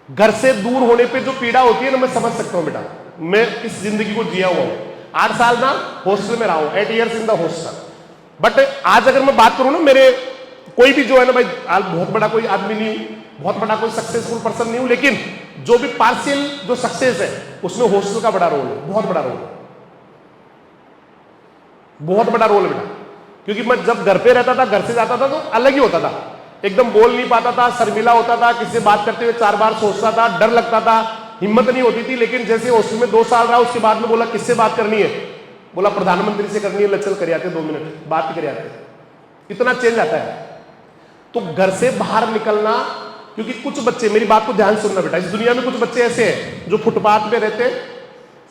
घर से दूर होने पे जो पीड़ा होती है ना, मैं समझ सकता हूं बेटा। मैं इस जिंदगी को जिया हुआ हूं। 8 साल ना हॉस्टल में रहा हूं, 8 years in the hostel. But आज अगर मैं बात करूं ना, मेरे कोई भी जो है ना भाई, आज बहुत बड़ा कोई आदमी नहीं हूं, बहुत बड़ा कोई सक्सेसफुल पर्सन नहीं हूं, लेकिन जो भी पार्शियल जो सक्सेस है उसमें हॉस्टल का बड़ा रोल है, बहुत बड़ा रोल है, बहुत बड़ा रोल है बेटा। क्योंकि मैं जब घर पे रहता था, घर से जाता था तो अलग ही होता था, एकदम बोल नहीं पाता था, शर्मिला होता था, किसी से बात करते हुए 4 बार सोचता था, डर लगता था, हिम्मत नहीं होती थी। लेकिन जैसे हॉस्टल में 2 साल रहा, उसके बाद में बोला किससे बात करनी है, बोला प्रधानमंत्री से करनी है, लचल कर आते 2 मिनट बात कर आते, इतना चेंज आता है। तो घर से बाहर निकलना, क्योंकि कुछ बच्चे, मेरी बात को ध्यान सुनना बेटा, इस दुनिया में कुछ बच्चे ऐसे हैं जो फुटपाथ पे रहते,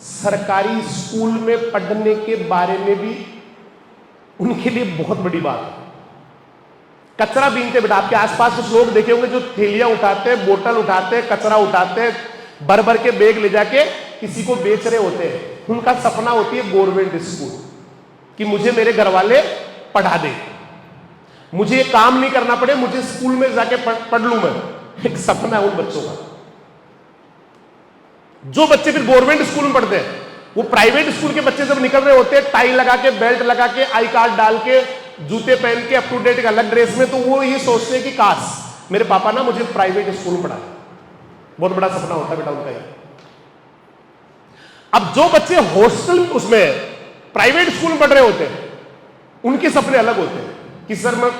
सरकारी स्कूल में पढ़ने के बारे में भी उनके लिए बहुत बड़ी बात है। कचरा बीनते बेटा, आपके आसपास कुछ लोग देखे होंगे जो थैलियां उठाते हैं, बोतल उठाते हैं, कचरा उठाते हैं, भर भर के बैग ले जाके किसी को बेच रहे होते हैं। उनका सपना होती है गवर्नमेंट स्कूल, कि मुझे मेरे घर वाले पढ़ा दे, मुझे ये काम नहीं करना पड़े, मुझे स्कूल में जाके पढ़ लूं मैं। एक सपना है उन बच्चों का। जो बच्चे फिर गवर्नमेंट स्कूल में पढ़ते हैं, वो प्राइवेट स्कूल के बच्चे जब निकल रहे होते हैं, टाई लगा के, बेल्ट लगा के, आई कार्ड डाल के, जूते पहन के, अप टू डेट अलग ड्रेस में, तो वो ये सोचते हैं कि काश मेरे पापा ना मुझे प्राइवेट स्कूल में पढ़ाए। बहुत बड़ा सपना होता है बेटा उनका ये। अब जो बच्चे हॉस्टल उसमें प्राइवेट स्कूल में पढ़ रहे होते हैं, उनके सपने अलग होते हैं कि सर मैं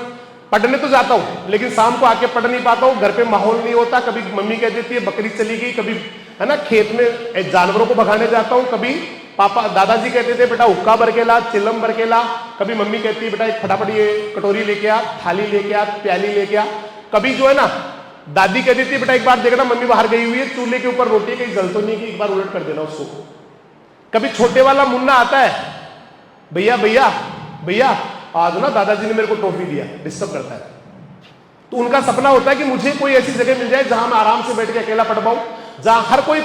पढ़ने तो जाता हूं, लेकिन शाम को आके पढ़ नहीं पाता हूं, घर पे माहौल नहीं होता, कभी मम्मी कह देती है बकरी चली गई, कभी है ना खेत में जानवरों को भगाने जाता हूं, कभी पापा दादाजी कहते थे बेटा हुक्का भर के ला, चिलम भर के ला, कभी मम्मी कहती है बेटा एक फटाफट ये कटोरी लेके आ, थाली लेके आ, प्याली लेके आ, कभी जो है ना दादी कह देती है बेटा एक बार देखना मम्मी बाहर गई हुई है, चूल्हे के ऊपर रोटी कहीं जल तो नहीं कि एक बार उलट कर देना उसको। कभी छोटे वाला मुन्ना आता है, भैया भैया भैया आज ना दादाजी ने मेरे को टॉफी दिया, डिस्टर्ब करता है। तो उनका सपना होता है कि मुझे कोई ऐसी जगह मिल जाए जहां मैं आराम से बैठ के अकेला पढ़ पाऊं, जहां हर कोई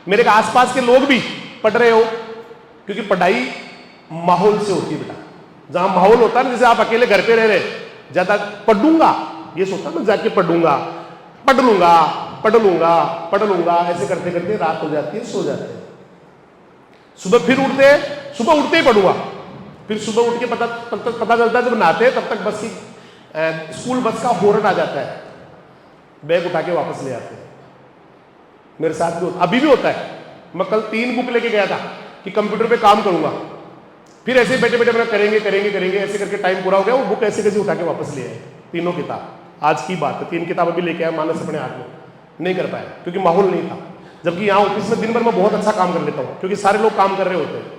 मेरे आसपास के लोग भी पढ़ रहे हो, क्योंकि पढ़ाई माहौल से होती है बेटा। जहां माहौल होता है ना, जैसे आप अकेले घर पे रह रहे, ज्यादा पढ़ूंगा ये सोचता मैं जाके पढ़ूंगा, पढ़ लूंगा, पढ़ लूंगा, पढ़ लूंगा, ऐसे करते करते रात हो जाती है, सो जाते हैं। सुबह फिर उठते हैं, सुबह उठते ही पढ़ूंगा, फिर सुबह उठ के पता चलता है जब नहाते हैं तब तक बस की स्कूल बस का हॉर्न आ जाता है, बैग उठा के वापस ले आते हैं। मेरे साथ भी अभी भी होता है। मैं कल 3 बुक लेके गया था कि कंप्यूटर पे काम करूंगा, फिर ऐसे बैठे बैठे मैंने करेंगे करेंगे करेंगे ऐसे करके टाइम पूरा हो गया, वो बुक ऐसे कैसे उठा के वापस ले आए, तीनों किताब। आज की बात है, 3 किताब अभी लेके आया मानस अपने हाथ में, नहीं कर पाया क्योंकि माहौल नहीं था। जबकि यहाँ ऑफिस में दिन भर मैं बहुत अच्छा काम कर लेता हूँ, क्योंकि सारे लोग काम कर रहे होते हैं।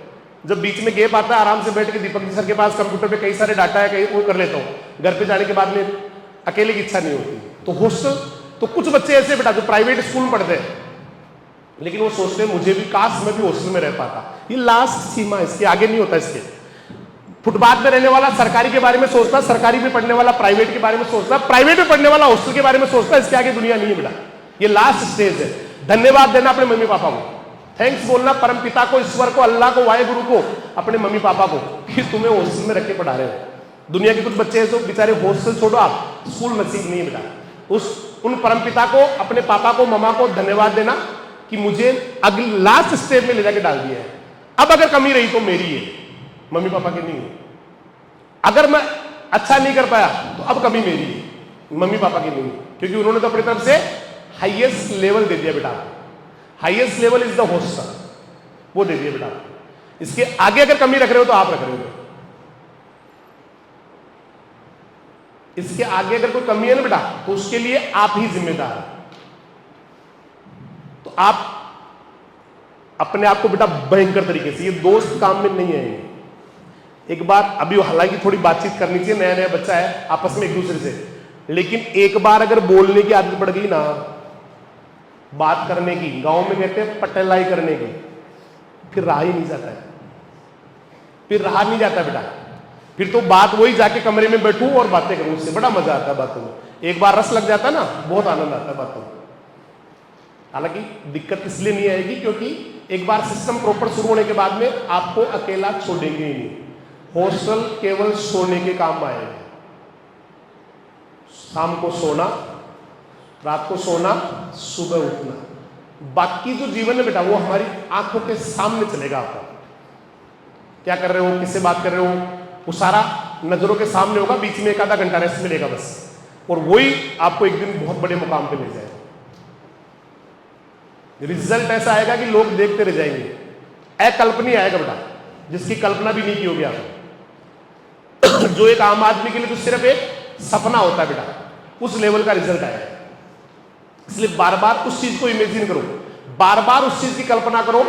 जब बीच में गैप आता है, आराम से बैठ के दीपक जी सर के पास कंप्यूटर पे कई सारे डाटा है, कहीं वो कर लेता हूँ। घर पे जाने के बाद में अकेले की इच्छा नहीं होती। तो हॉस्टल, तो कुछ बच्चे ऐसे बेटा जो प्राइवेट स्कूल में पढ़ते हैं, लेकिन वो सोचते हैं मुझे भी काश मैं भी हॉस्टल में रह पाता। ये लास्ट सीमा, इसके आगे नहीं होता। इसके फुटपाथ में रहने वाला सरकारी के बारे में सोचता, सरकारी में पढ़ने वाला प्राइवेट के बारे में सोचता, प्राइवेट में पढ़ने वाला हॉस्टल के बारे में सोचता। इसके आगे दुनिया नहीं है बेटा, ये लास्ट स्टेज है। धन्यवाद देना अपने मम्मी पापा को, थैंक्स बोलना परम पिता को, ईश्वर को, अल्लाह को, वाहेगुरु को, अपने मम्मी पापा को कि तुम्हें हॉस्टल में रख के पढ़ा रहे हो। दुनिया के कुछ बच्चे हैं जो बेचारे हॉस्टल छोड़ो, आप स्कूल नसीब नहीं बेटा, उन परम पिता को, अपने पापा को, मम्मा को धन्यवाद देना कि मुझे अगले लास्ट स्टेज में ले जाके डाल दिया है। अब अगर कमी रही तो मेरी है, मम्मी पापा की नहीं है। अगर मैं अच्छा नहीं कर पाया तो अब कमी मेरी है, मम्मी पापा की नहीं है, क्योंकि उन्होंने तो अपनी तरफ से हाईएस्ट लेवल दे दिया बेटा। Highest level is the hostel, वो दे दिया बेटा। इसके आगे अगर कमी रख रहे हो तो आप रख रहे हो। इसके आगे अगर कोई कमी है ना बेटा, तो उसके लिए आप ही जिम्मेदार हैं। तो आप अपने आप को बेटा भयंकर तरीके से, ये दोस्त काम में नहीं आएंगे। एक बार अभी हालांकि थोड़ी बातचीत करनी चाहिए, नया नया बच्चा है, आपस में एक दूसरे से, लेकिन एक बार अगर बोलने की आदत पड़ गई ना, बात करने की, गांव में कहते हैं पटेलाई करने की, फिर रहा ही नहीं जाता है, फिर रहा नहीं जाता बेटा। फिर तो बात वही जाके कमरे में बैठूं और बातें करूं, उससे बड़ा मजा आता है बातों में। एक बार रस लग जाता है ना, बहुत आनंद आता है बातों में। हालांकि दिक्कत इसलिए नहीं आएगी क्योंकि एक बार सिस्टम प्रॉपर शुरू होने के बाद में आपको अकेला छोड़ेंगे ही नहीं। हॉस्टल केवल सोने के काम में आएगा। शाम को सोना, रात को सोना, सुबह उठना, बाकी जो जीवन है बेटा वो हमारी आंखों के सामने चलेगा। आपका क्या कर रहे हो, किससे बात कर रहे हो, वो सारा नजरों के सामने होगा। बीच में एक आधा घंटा रेस्ट मिलेगा बस, और वही आपको एक दिन बहुत बड़े मुकाम पे ले जाएगा। रिजल्ट ऐसा आएगा कि लोग देखते रह जाएंगे। अकल्पनीय आएगा बेटा, जिसकी कल्पना भी नहीं की होगी आपने। जो एक आम आदमी के लिए तो सिर्फ एक सपना होता है बेटा, उस लेवल का रिजल्ट आएगा। इसलिए बार बार उस चीज को इमेजिन करो, बार बार उस चीज की कल्पना करो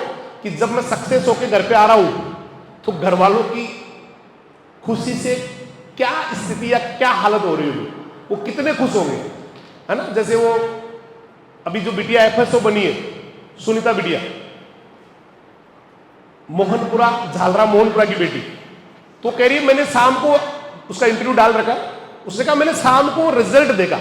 कि जब मैं सक्सेस होकर घर पे आ रहा हूं तो घर वालों की खुशी से क्या स्थिति या क्या हालत हो रही होगी, वो कितने खुश होंगे, है ना। जैसे वो अभी जो बिटिया FSO बनी है, सुनीता बिटिया, मोहनपुरा, झालरा मोहनपुरा की बेटी, तो कह रही है मैंने शाम को उसका इंटरव्यू डाल रखा। उसने कहा मैंने शाम को रिजल्ट देखा,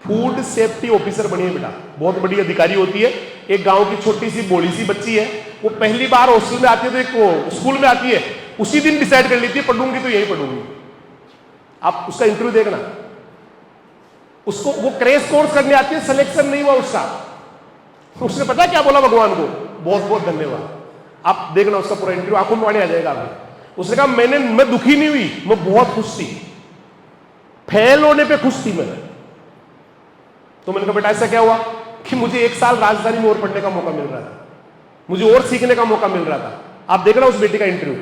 फूड सेफ्टी ऑफिसर बनी है बेटा, बहुत बड़ी अधिकारी होती है। एक गांव की छोटी सी बोली सी बच्ची है, वो पहली बार हॉस्टल में आती है तो एक वो स्कूल में आती है, उसी दिन डिसाइड कर लेती है पढ़ूंगी तो यही पढ़ूंगी। आप उसका इंटरव्यू देखना, उसको वो क्रैश कोर्स करने आती है, सिलेक्शन नहीं हुआ उसका। उसने पता क्या बोला भगवान को, बहुत बहुत धन्यवाद। आप देखना उसका पूरा इंटरव्यू, आंखों में पानी आ जाएगा आपको। उसने कहा मैं दुखी नहीं हुई, मैं बहुत खुश थी, फेल होने पे खुश थी मैं। तो मैंने कहा बेटा ऐसा क्या हुआ कि मुझे 1 साल राजधानी में और पढ़ने का मौका मिल रहा था, मुझे और सीखने का मौका मिल रहा था। आप देखना उस बेटी का इंटरव्यू।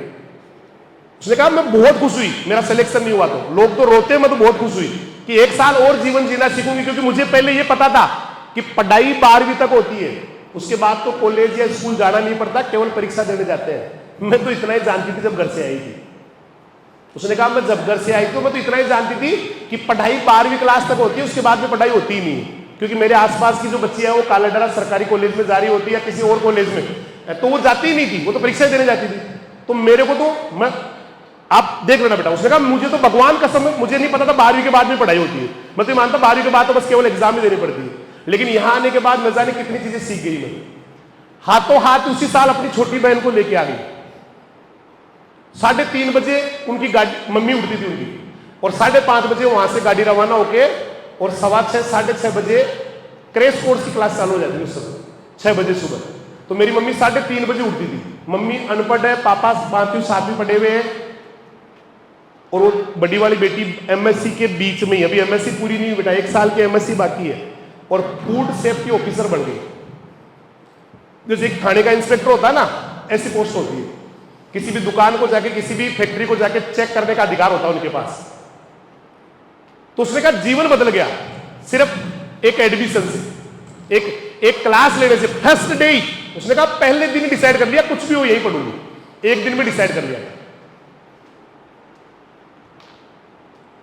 उसने कहा मैं बहुत खुश हुई, मेरा सिलेक्शन नहीं हुआ तो लोग तो रोते, मैं तो बहुत खुश हुई कि 1 साल और जीवन जीना सीखूंगी, क्योंकि मुझे पहले ये पता था कि पढ़ाई 12वीं तक होती है, उसके बाद तो कॉलेज या स्कूल जाना नहीं पड़ता, केवल परीक्षा देने जाते हैं। मैं तो इतना ही जानती थी जब घर से आई थी। उसने कहा मैं जब घर से आई तो मैं तो इतना ही जानती थी कि पढ़ाई 12वीं क्लास तक होती है, उसके बाद में पढ़ाई होती ही नहीं, क्योंकि मेरे आसपास की जो बच्ची है वो कालाडरा सरकारी कॉलेज में जा रही होती है या किसी और कॉलेज में, तो वो जाती ही नहीं थी, वो तो परीक्षा देने जाती थी। तो मेरे को तो मैं, आप देख लेना बेटा, उसने कहा मुझे तो भगवान कसम है, मुझे नहीं पता था 12वीं के बाद में पढ़ाई होती है। मैं तो मानता 12वीं के बाद तो बस केवल एग्जाम ही देनी पड़ती है, लेकिन यहां आने के बाद न जाने कितनी चीजें सीख गई मैं। हाथों हाथ उसी साल अपनी छोटी बहन को लेके आ गई। 3:30 बजे उनकी गाड़ी, मम्मी उठती थी उनकी, और 5:30 बजे वहां से गाड़ी रवाना होके, और 6:15 साढ़े 6 बजे क्रैश कोर्स की क्लास चालू हो जाती है उस समय 6 बजे सुबह। तो मेरी मम्मी 3:30 बजे उठती थी। मम्मी अनपढ़ है, पापा 5वीं 7वीं पढ़े हुए हैं, और वो बड़ी वाली बेटी MSc के बीच में ही, अभी MSc पूरी नहीं हुई बेटा, 1 साल के MSc बाकी है, और फूड सेफ्टी ऑफिसर बन गई। जैसे एक थाने का इंस्पेक्टर होता है ना, ऐसी पोस्ट होती है। किसी भी दुकान को जाके, किसी भी फैक्ट्री को जाके चेक करने का अधिकार होता है उनके पास। तो उसने कहा जीवन बदल गया सिर्फ एक एडमिशन से, एक क्लास लेने से। फर्स्ट डे ही उसने कहा पहले दिन डिसाइड कर लिया कुछ भी हो यही पढ़ूंगी, एक दिन में डिसाइड कर लिया।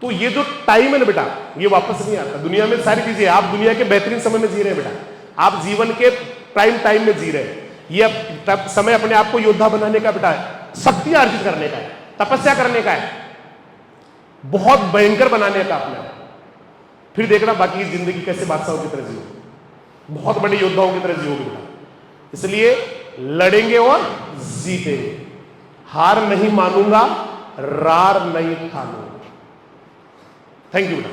तो ये जो टाइम है ना बेटा, ये वापस नहीं आता। दुनिया में सारी चीजें, आप दुनिया के बेहतरीन समय में जी रहे हैं बेटा, आप जीवन के प्राइम टाइम में जी रहे हैं। ये समय अपने आप को योद्धा बनाने का बेटा है, शक्ति अर्जित करने का है, तपस्या करने का है, बहुत भयंकर बनाने का अपने आप। फिर देखना बाकी की जिंदगी कैसे बादशाहों की तरह जियो, बहुत बड़े योद्धाओं की तरह जियोगे बेटा। इसलिए लड़ेंगे और जीतेंगे। हार नहीं मानूंगा, रार नहीं ठानूंगा। थैंक यू बेटा।